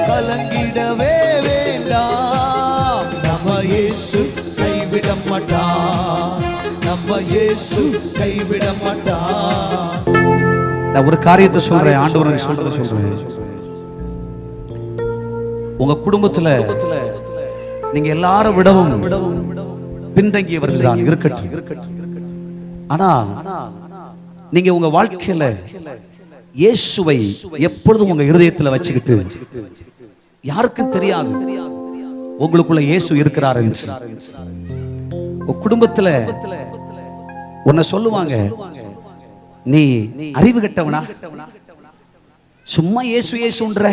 கலங்கிடவே வேண்டாம். நம்ம இயேசு கைவிட மாட்டான். நம்ம இயேசு கைவிட மாட்டான். நான் ஒரு காரியத்தை சொல்றேன், ஆண்டவருக்கு சொல்றேன். உங்க குடும்பத்துல நீங்க எல்லாரும் விடவும் பின்தங்கியவர்கள் தான் இருக்கட்டும். ஆனா நீங்க உங்க வாழ்க்கையில இயேசுவை எப்பொழுதும் உங்க இருதயத்துல வச்சுக்கிட்டு, யாருக்கும் தெரியாது உங்களுக்குள்ள இயேசு இருக்கிறார் என்று. உங்க குடும்பத்துல உன்னை சொல்லுவாங்க, நீ அறிவு கெட்டவனா, சும்மா இயேசு இயேசுன்ற,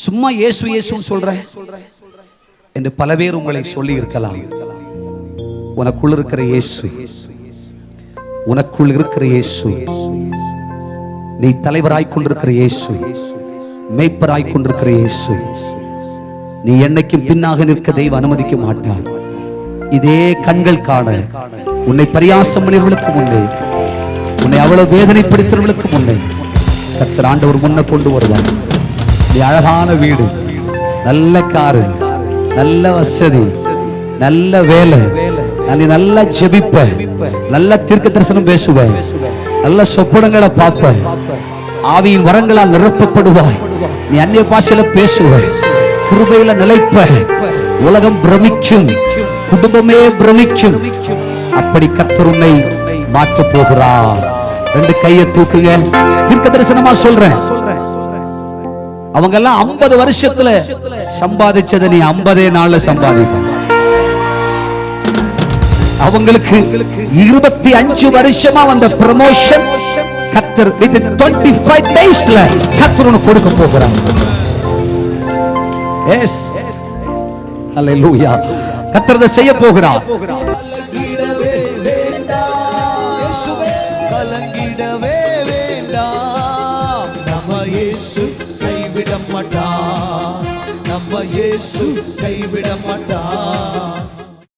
சும்மா இயேசு இயேசுன்னு சொல்ற என்று பல பேர் உங்களை சொல்லி இருக்கலாம். உனக்குள் இருக்கிற இயேசு, உனக்குள் இருக்கிற இயேசு, நீ தலைவராய் கொண்டிருக்கிற இயேசு, மேய்ப்பராய் கொண்டிருக்கிற இயேசு, நீ என்னைக்கும் பின்னாக நிற்க தெய்வம் அனுமதிக்க மாட்டார். இதே கண்கள் காண உன்னை பரியாசம் பண்ணியவர்களுக்கு முன்னே, உன்னை அவ்வளவு வேதனைப்படுத்துவர்களுக்கு முன்னே கர்த்தர் ஆண்டவர் முன்ன கொண்டு வருவார். நீ அழகான வீடு, நல்ல காரு, நல்ல வசதி, நல்ல வேலை, நீ நல்லா ஜெபிப்ப, நல்ல தீர்க்க தரிசனம் பேசுவ, நல்ல சொப்பனங்களை பார்ப்ப, ஆவியின் வரங்களால் நிரப்பப்படுவாய், நீ அந்நிய பாஷையில பேசுவ, கிருபையில நிலைப்ப, உலகம் பிரமிக்கும், குடும்பமே பிரமிக்கும். அப்படி கர்த்தர் உன்னை மாற்ற போகிறார். ரெண்டு கையை தூக்குங்க, தீர்க்க தரிசனமா சொல்றேன். அவங்க எல்லாம் 50 வருஷத்துல சம்பாதிச்சதை நீ 50 நாள்ல சம்பாதிச்ச. அவங்களுக்கு 25 வருஷமா வந்த ப்ரமோஷன் கர்த்தர் 25 டேஸ்ல கர்த்தர் உனக்கு கொடுக்க போகிறார். எஸ், ஹல்லேலூயா. கர்த்தர் அதை செய்ய போகிறார். கலங்கிடவே வேண்டாம், கலங்கிடவே வேண்டாம். நம்ம இயேசு கைவிட மாட்டான். நம்ம இயேசு கைவிட மாட்டான்.